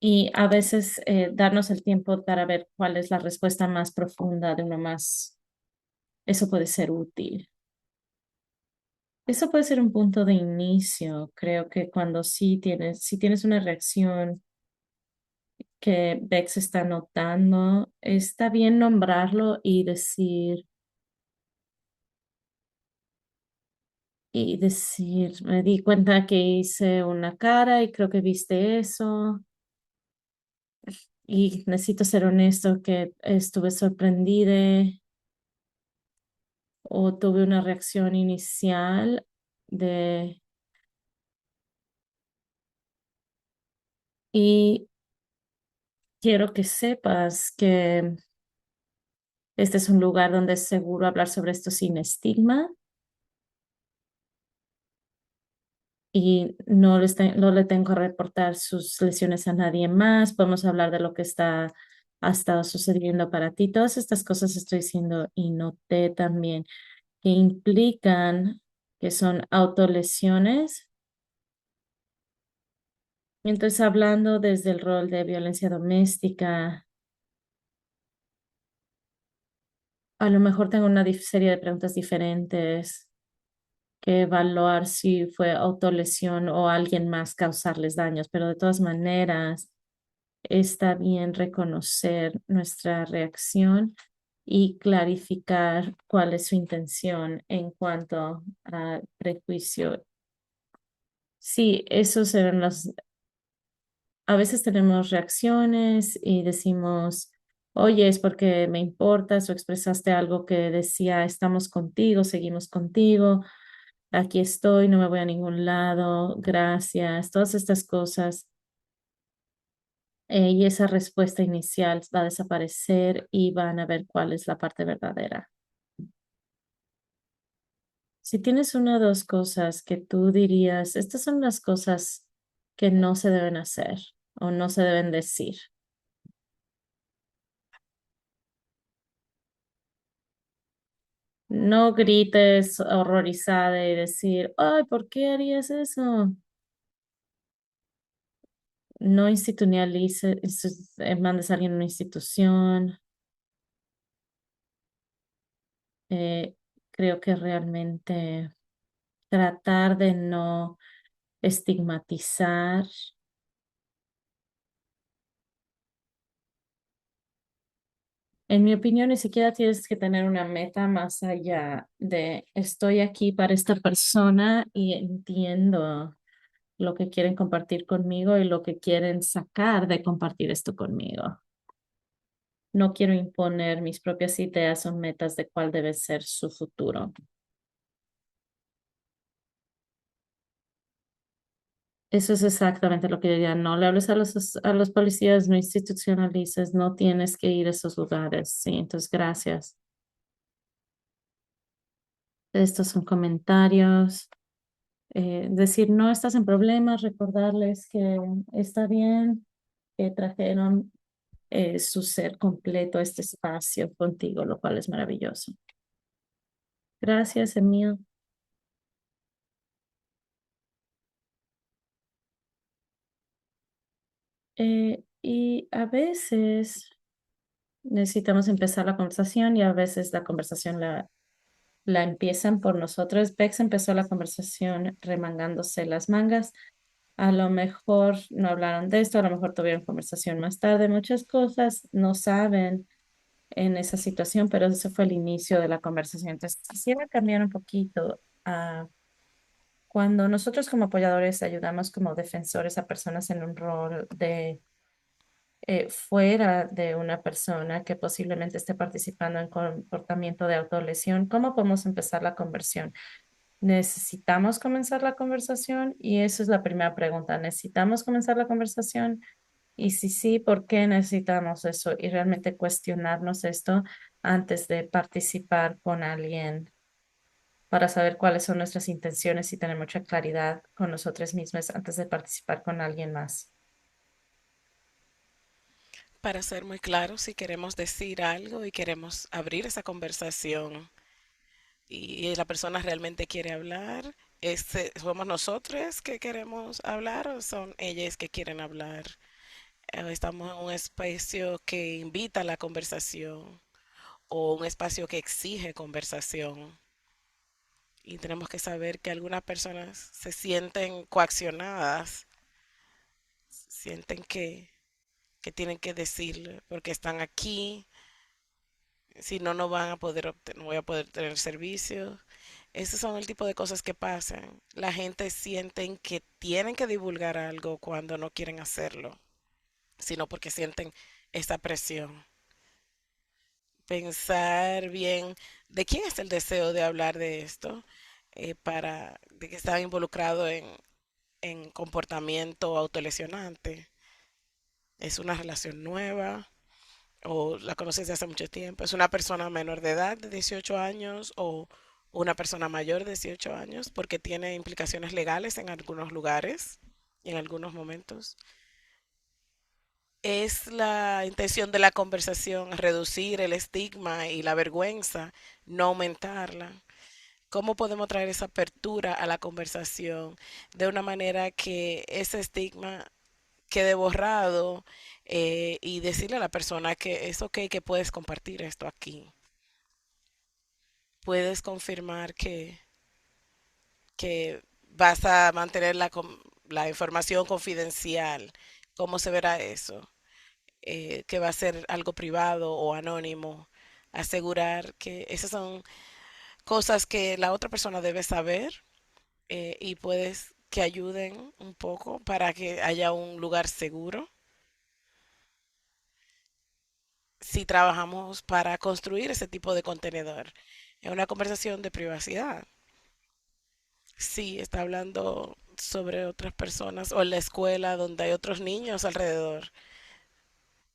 Y a veces darnos el tiempo para ver cuál es la respuesta más profunda de uno más, eso puede ser útil. Eso puede ser un punto de inicio. Creo que cuando si tienes una reacción que Bex está notando, está bien nombrarlo y decir, me di cuenta que hice una cara y creo que viste eso y necesito ser honesto que estuve sorprendida o tuve una reacción inicial de y quiero que sepas que este es un lugar donde es seguro hablar sobre esto sin estigma y no le tengo que reportar sus lesiones a nadie más. Podemos hablar de lo que ha estado sucediendo para ti. Todas estas cosas estoy diciendo y noté también que implican que son autolesiones. Entonces, hablando desde el rol de violencia doméstica, a lo mejor tengo una serie de preguntas diferentes que evaluar si fue autolesión o alguien más causarles daños, pero de todas maneras está bien reconocer nuestra reacción y clarificar cuál es su intención en cuanto a prejuicio. Sí, esos eran a veces tenemos reacciones y decimos, oye, es porque me importas o expresaste algo que decía, estamos contigo, seguimos contigo, aquí estoy, no me voy a ningún lado, gracias, todas estas cosas. Y esa respuesta inicial va a desaparecer y van a ver cuál es la parte verdadera. Si tienes una o dos cosas que tú dirías, estas son las cosas que no se deben hacer o no se deben decir. No grites horrorizada y decir, ay, ¿por qué harías eso? No institucionalices, mandes a alguien a una institución. Eh, Creo que realmente tratar de no estigmatizar. En mi opinión, ni siquiera tienes que tener una meta más allá de estoy aquí para esta persona y entiendo lo que quieren compartir conmigo y lo que quieren sacar de compartir esto conmigo. No quiero imponer mis propias ideas o metas de cuál debe ser su futuro. Eso es exactamente lo que diría. No le hables a los policías, no institucionalices, no tienes que ir a esos lugares. Sí, entonces gracias. Estos son comentarios. Decir no estás en problemas, recordarles que está bien, que trajeron su ser completo a este espacio contigo, lo cual es maravilloso. Gracias, Emil. Y a veces necesitamos empezar la conversación y a veces la conversación la empiezan por nosotros. Bex empezó la conversación remangándose las mangas. A lo mejor no hablaron de esto, a lo mejor tuvieron conversación más tarde, muchas cosas no saben en esa situación, pero ese fue el inicio de la conversación. Entonces, quisiera cambiar un poquito a cuando nosotros como apoyadores ayudamos como defensores a personas en un rol de fuera de una persona que posiblemente esté participando en comportamiento de autolesión, ¿cómo podemos empezar la conversión? ¿Necesitamos comenzar la conversación? Y esa es la primera pregunta. ¿Necesitamos comenzar la conversación? Y si sí, ¿por qué necesitamos eso? Y realmente cuestionarnos esto antes de participar con alguien para saber cuáles son nuestras intenciones y tener mucha claridad con nosotros mismos antes de participar con alguien más. Para ser muy claro, si queremos decir algo y queremos abrir esa conversación y la persona realmente quiere hablar, ¿somos nosotros que queremos hablar o son ellas que quieren hablar? Estamos en un espacio que invita a la conversación o un espacio que exige conversación. Y tenemos que saber que algunas personas se sienten coaccionadas, sienten que tienen que decirlo porque están aquí, si no, no van a poder no voy a poder tener servicios. Esos son el tipo de cosas que pasan. La gente sienten que tienen que divulgar algo cuando no quieren hacerlo, sino porque sienten esa presión. Pensar bien de quién es el deseo de hablar de esto, de que están involucrados en comportamiento autolesionante. Es una relación nueva o la conoces de hace mucho tiempo. Es una persona menor de edad de 18 años o una persona mayor de 18 años porque tiene implicaciones legales en algunos lugares y en algunos momentos. Es la intención de la conversación reducir el estigma y la vergüenza, no aumentarla. ¿Cómo podemos traer esa apertura a la conversación de una manera que ese estigma quede borrado, y decirle a la persona que es ok, que puedes compartir esto aquí? Puedes confirmar que vas a mantener la información confidencial. ¿Cómo se verá eso? Que va a ser algo privado o anónimo. Asegurar que esas son cosas que la otra persona debe saber, y puedes que ayuden un poco para que haya un lugar seguro. Si trabajamos para construir ese tipo de contenedor, es una conversación de privacidad. Si está hablando sobre otras personas o en la escuela donde hay otros niños alrededor,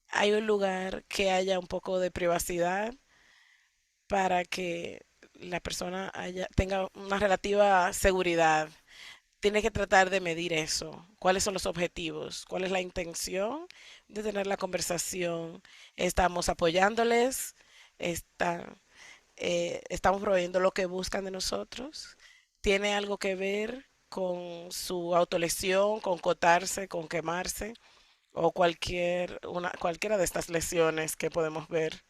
hay un lugar que haya un poco de privacidad para que la persona tenga una relativa seguridad. Tiene que tratar de medir eso. ¿Cuáles son los objetivos? ¿Cuál es la intención de tener la conversación? ¿Estamos apoyándoles? ¿Está, estamos proveyendo lo que buscan de nosotros? ¿Tiene algo que ver con su autolesión, con cotarse, con quemarse o cualquiera de estas lesiones que podemos ver?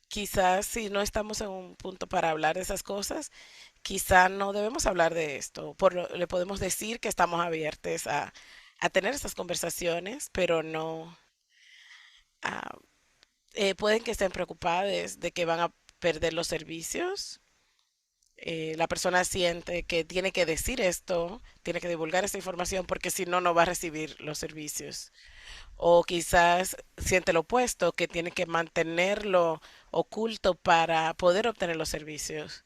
Quizás si no estamos en un punto para hablar de esas cosas, quizá no debemos hablar de esto. Le podemos decir que estamos abiertos a tener estas conversaciones, pero no, ah, pueden que estén preocupados de que van a perder los servicios. La persona siente que tiene que decir esto, tiene que divulgar esta información porque si no, no va a recibir los servicios. O quizás siente lo opuesto, que tiene que mantenerlo oculto para poder obtener los servicios.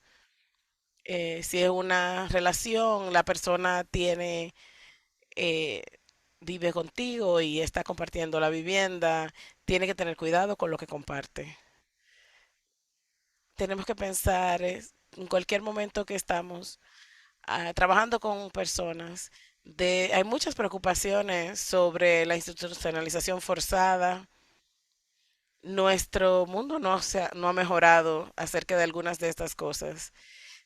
Si es una relación, la persona eh, vive contigo y está compartiendo la vivienda, tiene que tener cuidado con lo que comparte. Tenemos que pensar, en cualquier momento que estamos trabajando con personas, hay muchas preocupaciones sobre la institucionalización forzada. Nuestro mundo no ha mejorado acerca de algunas de estas cosas.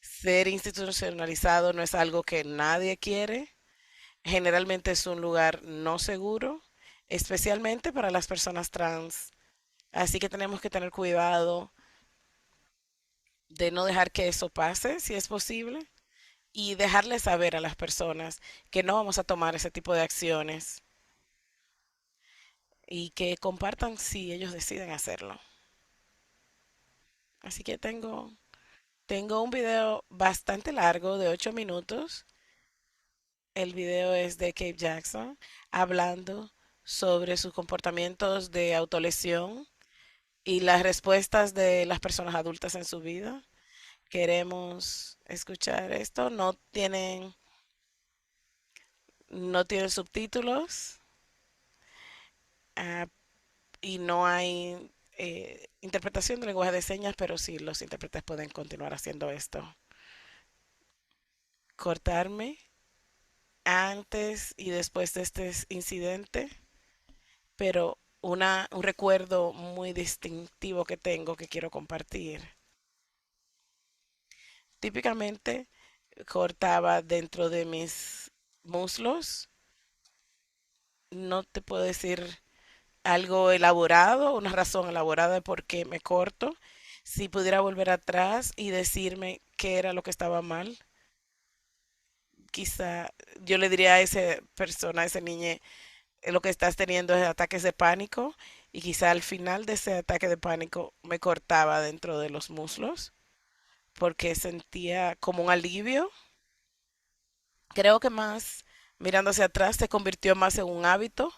Ser institucionalizado no es algo que nadie quiere. generalmente es un lugar no seguro, especialmente para las personas trans. Así que tenemos que tener cuidado de no dejar que eso pase, si es posible, y dejarles saber a las personas que no vamos a tomar ese tipo de acciones y que compartan si ellos deciden hacerlo. Así que tengo un video bastante largo de 8 minutos. El video es de Cape Jackson hablando sobre sus comportamientos de autolesión y las respuestas de las personas adultas en su vida. Queremos escuchar esto. No tienen subtítulos, ah, y no hay interpretación de lenguaje de señas, pero sí los intérpretes pueden continuar haciendo esto. Cortarme antes y después de este incidente, pero un recuerdo muy distintivo que tengo que quiero compartir. Típicamente cortaba dentro de mis muslos. No te puedo decir algo elaborado, una razón elaborada de por qué me corto. Si pudiera volver atrás y decirme qué era lo que estaba mal, quizá yo le diría a esa persona, a ese niño, lo que estás teniendo es ataques de pánico y quizá al final de ese ataque de pánico me cortaba dentro de los muslos porque sentía como un alivio. Creo que más mirando hacia atrás se convirtió más en un hábito.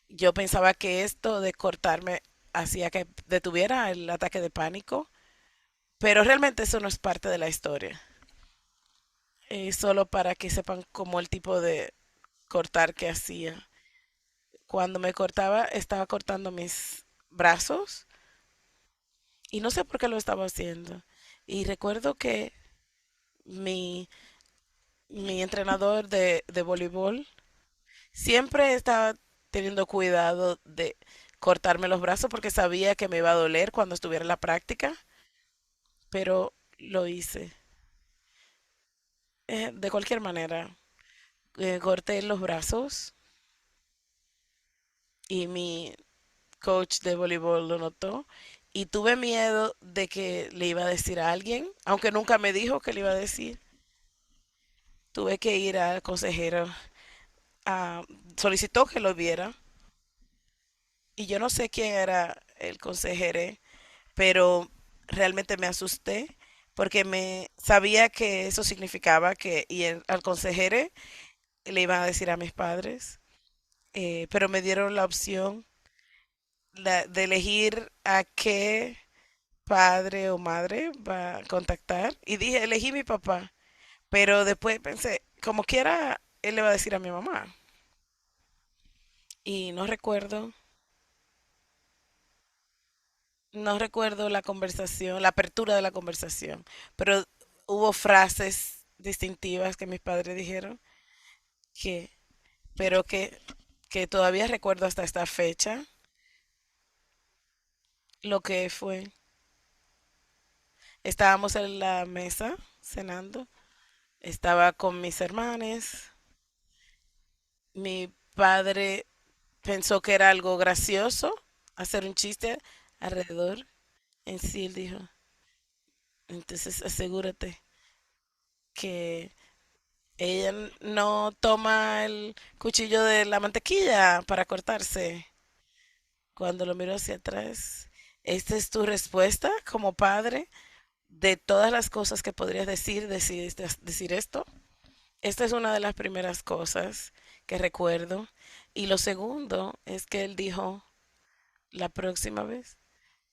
Yo pensaba que esto de cortarme hacía que detuviera el ataque de pánico, pero realmente eso no es parte de la historia. Solo para que sepan cómo el tipo de cortar que hacía. Cuando me cortaba, estaba cortando mis brazos y no sé por qué lo estaba haciendo. Y recuerdo que mi, mi entrenador de voleibol siempre estaba teniendo cuidado de cortarme los brazos porque sabía que me iba a doler cuando estuviera en la práctica, pero lo hice. De cualquier manera, corté los brazos y mi coach de voleibol lo notó y tuve miedo de que le iba a decir a alguien, aunque nunca me dijo que le iba a decir. Tuve que ir al consejero, a, solicitó que lo viera y yo no sé quién era el consejero, pero realmente me asusté porque me sabía que eso significaba que al consejero le iban a decir a mis padres, pero me dieron la opción de elegir a qué padre o madre va a contactar y dije, elegí mi papá, pero después pensé, como quiera, él le va a decir a mi mamá y no recuerdo la conversación, la apertura de la conversación, pero hubo frases distintivas que mis padres dijeron que, pero que todavía recuerdo hasta esta fecha lo que fue. Estábamos en la mesa cenando, estaba con mis hermanos, mi padre pensó que era algo gracioso hacer un chiste alrededor. En sí, él dijo, entonces asegúrate que ella no toma el cuchillo de la mantequilla para cortarse. Cuando lo miro hacia atrás, ¿esta es tu respuesta como padre de todas las cosas que podrías decir, decidiste decir esto? Esta es una de las primeras cosas que recuerdo. Y lo segundo es que él dijo, la próxima vez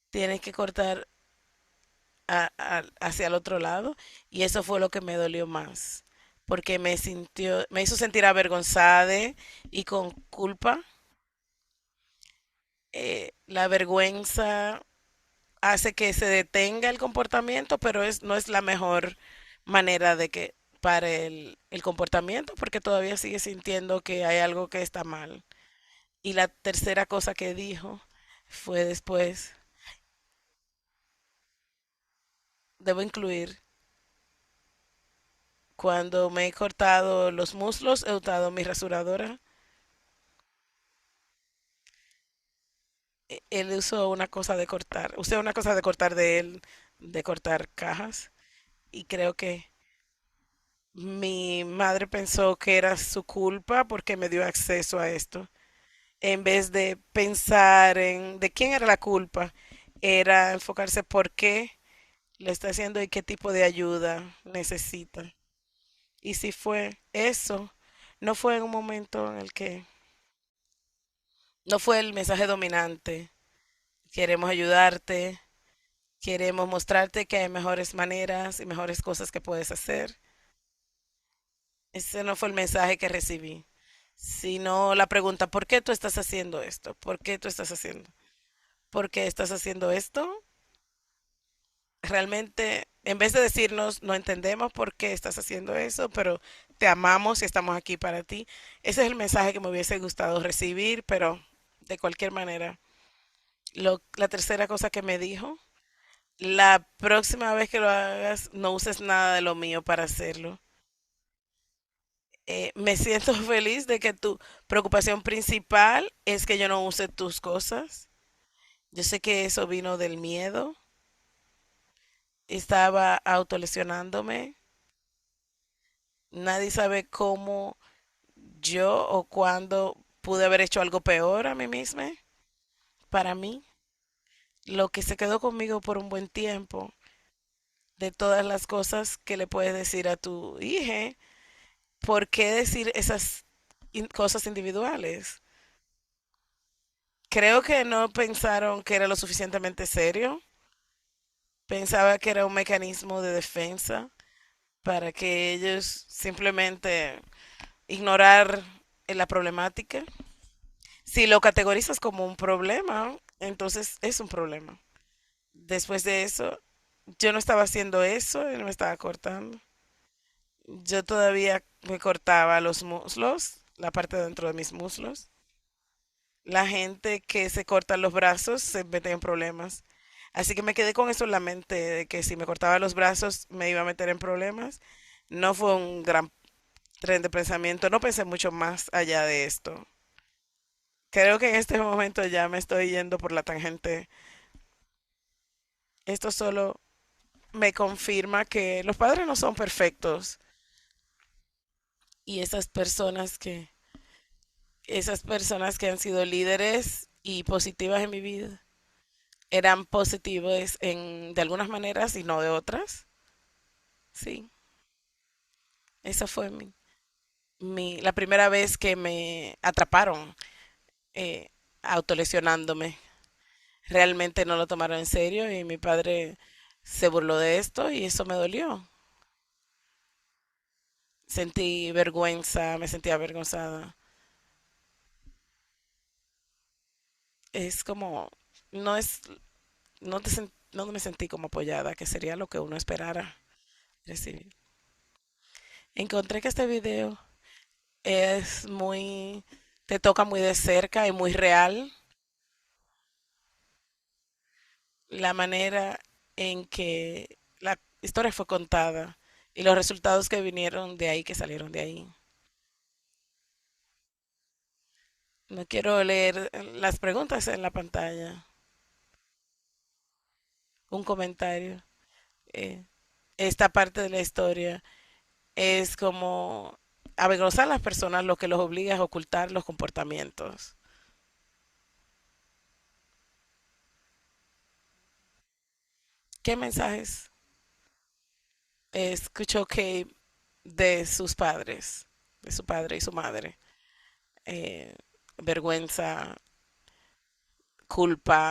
tienes que cortar hacia el otro lado. Y eso fue lo que me dolió más, porque me hizo sentir avergonzada y con culpa. La vergüenza hace que se detenga el comportamiento, pero no es la mejor manera de que pare el comportamiento, porque todavía sigue sintiendo que hay algo que está mal. Y la tercera cosa que dijo fue después, debo incluir Cuando me he cortado los muslos, he usado mi rasuradora. Él usó una cosa de cortar, usé una cosa de cortar de él, de cortar cajas. Y creo que mi madre pensó que era su culpa porque me dio acceso a esto. En vez de pensar en de quién era la culpa, era enfocarse por qué lo está haciendo y qué tipo de ayuda necesita. Y si fue eso, no fue en un momento en el que no fue el mensaje dominante. Queremos ayudarte, queremos mostrarte que hay mejores maneras y mejores cosas que puedes hacer. Ese no fue el mensaje que recibí, sino la pregunta, ¿por qué tú estás haciendo esto? ¿Por qué tú estás haciendo? ¿Por qué estás haciendo esto? Realmente, en vez de decirnos, no entendemos por qué estás haciendo eso, pero te amamos y estamos aquí para ti. Ese es el mensaje que me hubiese gustado recibir, pero de cualquier manera, la tercera cosa que me dijo, la próxima vez que lo hagas, no uses nada de lo mío para hacerlo. Me siento feliz de que tu preocupación principal es que yo no use tus cosas. Yo sé que eso vino del miedo. Estaba autolesionándome. Nadie sabe cómo yo o cuándo pude haber hecho algo peor a mí misma. Para mí, lo que se quedó conmigo por un buen tiempo, de todas las cosas que le puedes decir a tu hija, ¿por qué decir esas cosas individuales? Creo que no pensaron que era lo suficientemente serio. Pensaba que era un mecanismo de defensa para que ellos simplemente ignorar la problemática. Si lo categorizas como un problema, entonces es un problema. Después de eso, yo no estaba haciendo eso, él me estaba cortando. Yo todavía me cortaba los muslos, la parte de dentro de mis muslos. La gente que se corta los brazos se mete en problemas. Así que me quedé con eso en la mente, de que si me cortaba los brazos me iba a meter en problemas. No fue un gran tren de pensamiento, no pensé mucho más allá de esto. Creo que en este momento ya me estoy yendo por la tangente. Esto solo me confirma que los padres no son perfectos y esas personas que han sido líderes y positivas en mi vida eran positivos de algunas maneras y no de otras. Sí, esa fue la primera vez que me atraparon eh, autolesionándome. Realmente no lo tomaron en serio y mi padre se burló de esto y eso me dolió. Sentí vergüenza, me sentía avergonzada. Es como, no es, no me sentí como apoyada, que sería lo que uno esperara recibir. Encontré que este video es te toca muy de cerca y muy real la manera en que la historia fue contada y los resultados que vinieron de ahí, que salieron de ahí. No quiero leer las preguntas en la pantalla. Un comentario. Eh, Esta parte de la historia es como avergonzar a las personas lo que los obliga a ocultar los comportamientos. ¿Qué mensajes escuchó que de sus padres, de su padre y su madre? Eh, Vergüenza, culpa.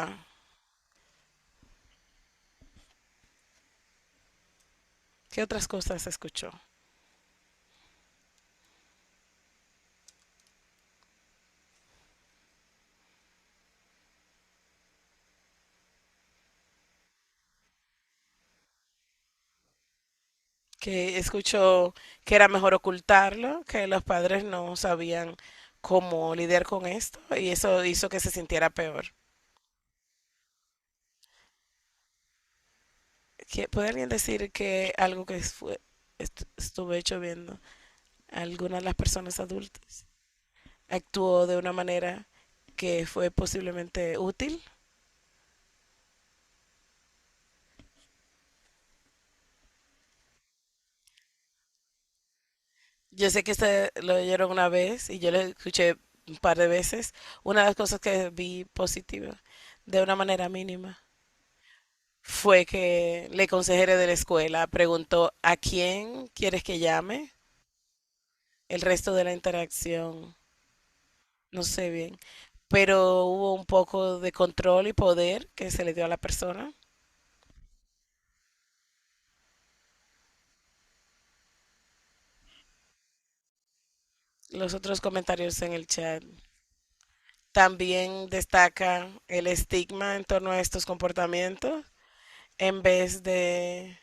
¿Qué otras cosas escuchó? Que escuchó que era mejor ocultarlo, que los padres no sabían cómo lidiar con esto y eso hizo que se sintiera peor. ¿Puede alguien decir que algo que fue? estuve hecho viendo algunas de las personas adultas. Actuó de una manera que fue posiblemente útil. Yo sé que usted lo oyeron una vez y yo lo escuché un par de veces. Una de las cosas que vi positiva, de una manera mínima, fue que le consejere de la escuela preguntó ¿a quién quieres que llame? El resto de la interacción, no sé bien, pero hubo un poco de control y poder que se le dio a la persona. Los otros comentarios en el chat también destaca el estigma en torno a estos comportamientos en vez de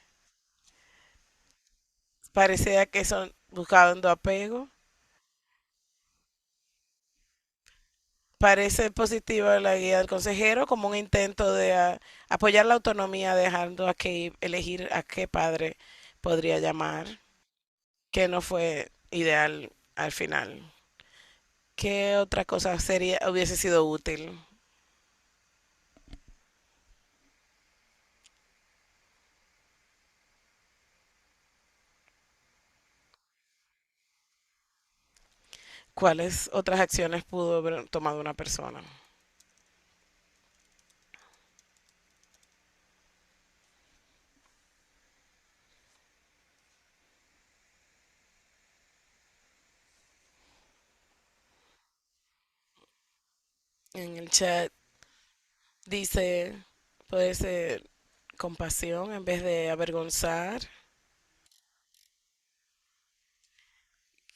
parecía que son buscando apego. Parece positiva la guía del consejero como un intento de apoyar la autonomía, dejando a que elegir a qué padre podría llamar, que no fue ideal al final. ¿Qué otra cosa sería, hubiese sido útil? ¿Cuáles otras acciones pudo haber tomado una persona? En el chat dice, puede ser compasión en vez de avergonzar,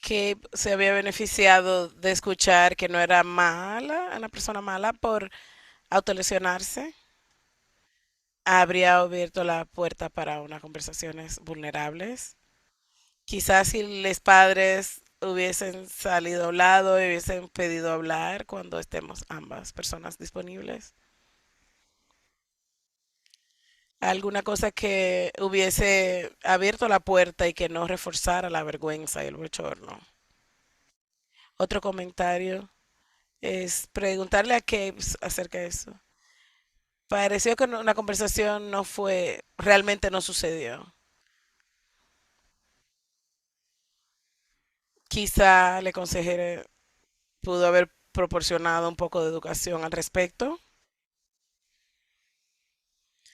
que se había beneficiado de escuchar que no era mala, una persona mala por autolesionarse, habría abierto la puerta para unas conversaciones vulnerables. Quizás si los padres hubiesen salido a un lado y hubiesen pedido hablar cuando estemos ambas personas disponibles. Alguna cosa que hubiese abierto la puerta y que no reforzara la vergüenza y el bochorno. Otro comentario es preguntarle a Kate acerca de eso. Pareció que una conversación no fue, realmente no sucedió. Quizá le consejere pudo haber proporcionado un poco de educación al respecto,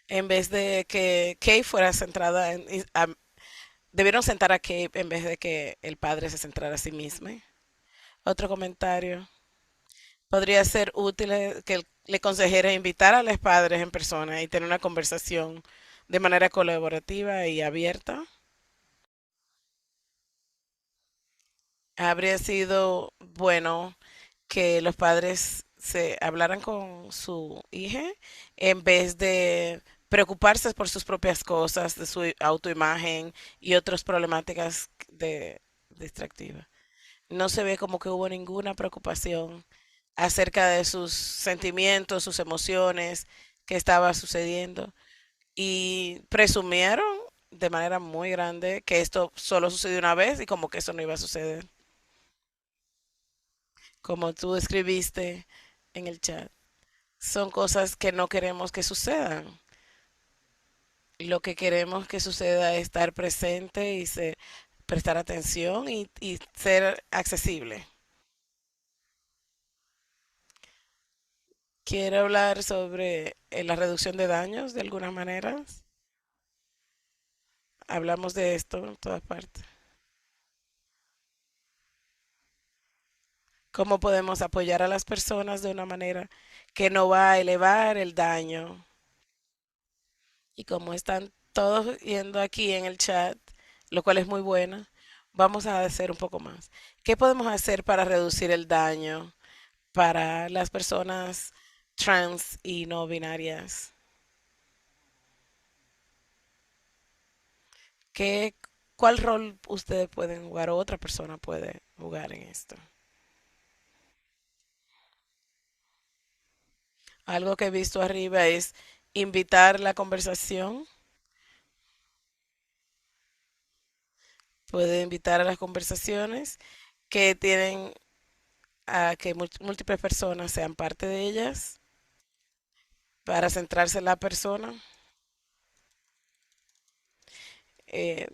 en vez de que Kate fuera centrada en... debieron sentar a Kate en vez de que el padre se centrara a sí mismo. Otro comentario. Podría ser útil que le consejera invitar a los padres en persona y tener una conversación de manera colaborativa y abierta. Habría sido bueno que los padres se hablaran con su hija en vez de preocuparse por sus propias cosas, de su autoimagen y otras problemáticas de distractivas. No se ve como que hubo ninguna preocupación acerca de sus sentimientos, sus emociones, que estaba sucediendo y presumieron de manera muy grande que esto solo sucedió una vez y como que eso no iba a suceder, como tú escribiste en el chat. Son cosas que no queremos que sucedan. Lo que queremos que suceda es estar presente y prestar atención y ser accesible. Quiero hablar sobre la reducción de daños de algunas maneras. Hablamos de esto en todas partes. ¿Cómo podemos apoyar a las personas de una manera que no va a elevar el daño? Y como están todos yendo aquí en el chat, lo cual es muy bueno, vamos a hacer un poco más. ¿Qué podemos hacer para reducir el daño para las personas trans y no binarias? ¿Qué, cuál rol ustedes pueden jugar o otra persona puede jugar en esto? Algo que he visto arriba es invitar la conversación. Puede invitar a las conversaciones que tienen a que múltiples personas sean parte de ellas para centrarse en la persona, eh,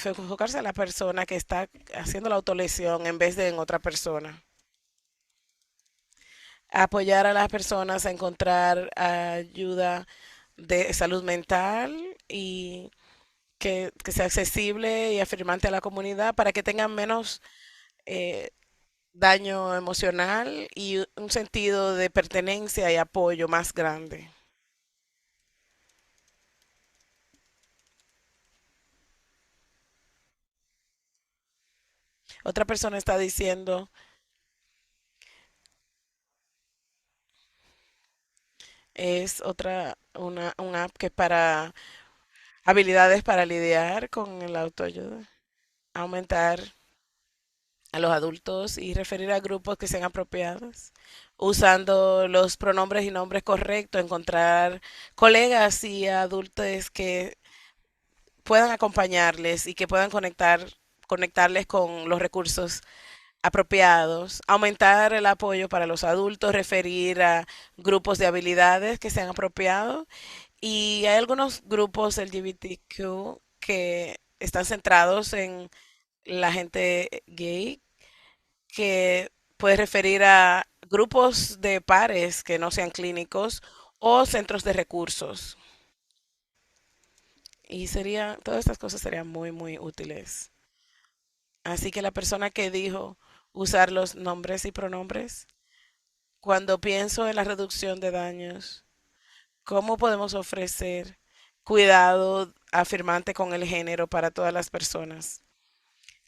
enfocarse en la persona que está haciendo la autolesión en vez de en otra persona. Apoyar a las personas a encontrar ayuda de salud mental y que sea accesible y afirmante a la comunidad para que tengan menos eh, daño emocional y un sentido de pertenencia y apoyo más grande. Otra persona está diciendo, es un app que es para habilidades para lidiar con el autoayuda, aumentar a los adultos y referir a grupos que sean apropiados, usando los pronombres y nombres correctos, encontrar colegas y adultos que puedan acompañarles y que puedan conectarles con los recursos apropiados, aumentar el apoyo para los adultos, referir a grupos de habilidades que sean apropiados. Y hay algunos grupos LGBTQ que están centrados en la gente gay, que puede referir a grupos de pares que no sean clínicos o centros de recursos. Y todas estas cosas serían muy, muy útiles. Así que la persona que dijo usar los nombres y pronombres, cuando pienso en la reducción de daños, ¿cómo podemos ofrecer cuidado afirmante con el género para todas las personas?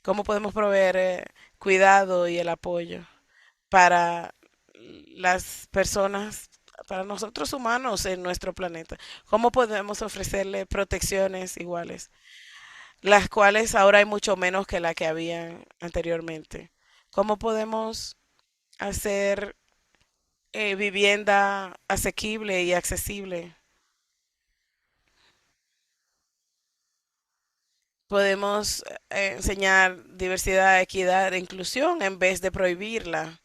¿Cómo podemos proveer cuidado y el apoyo para las personas, para nosotros humanos en nuestro planeta? ¿Cómo podemos ofrecerle protecciones iguales, las cuales ahora hay mucho menos que la que había anteriormente? ¿Cómo podemos hacer vivienda asequible y accesible? Podemos enseñar diversidad, equidad e inclusión en vez de prohibirla.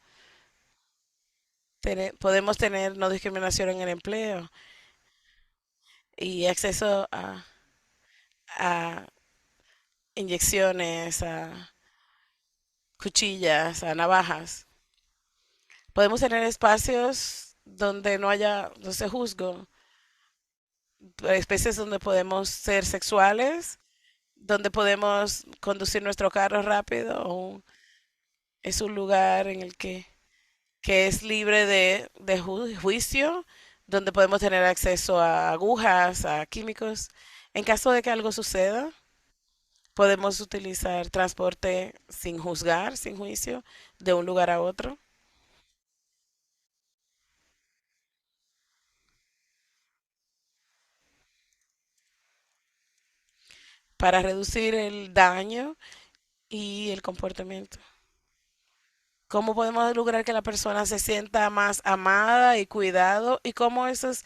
Podemos tener no discriminación en el empleo y acceso a inyecciones, a cuchillas, a navajas. Podemos tener espacios donde no haya, no se juzgo, especies donde podemos ser sexuales, donde podemos conducir nuestro carro rápido. Es un lugar en el que es libre de juicio, donde podemos tener acceso a agujas, a químicos. En caso de que algo suceda, podemos utilizar transporte sin juzgar, sin juicio, de un lugar a otro, para reducir el daño y el comportamiento. ¿Cómo podemos lograr que la persona se sienta más amada y cuidado? ¿Y cómo esas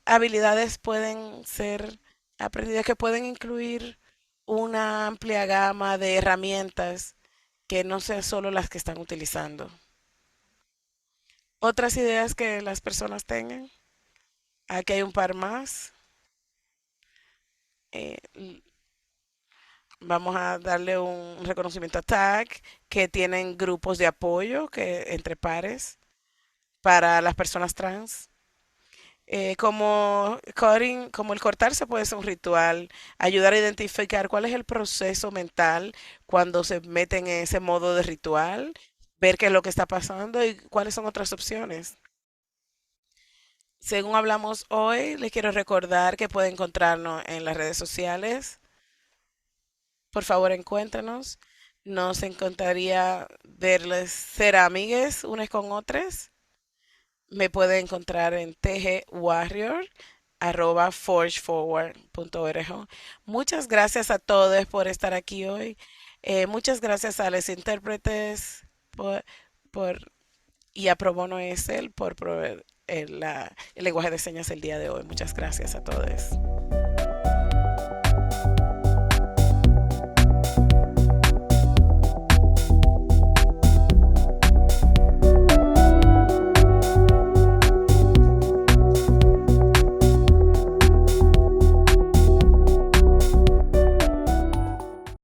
habilidades pueden ser aprendidas, que pueden incluir una amplia gama de herramientas que no sean solo las que están utilizando? Otras ideas que las personas tengan. Aquí hay un par más. Eh, Vamos a darle un reconocimiento a TAG, que tienen grupos de apoyo entre pares para las personas trans. Como el cortarse puede ser un ritual, ayudar a identificar cuál es el proceso mental cuando se meten en ese modo de ritual, ver qué es lo que está pasando y cuáles son otras opciones. Según hablamos hoy, les quiero recordar que pueden encontrarnos en las redes sociales. Por favor, encuéntranos. Nos encantaría verles ser amigues unas con otras. Me pueden encontrar en tgwarrior@forgeforward.org. Muchas gracias a todos por estar aquí hoy. Muchas gracias a los intérpretes por y a Pro Bono ESL por proveer el lenguaje de señas el día de hoy. Muchas gracias a todos.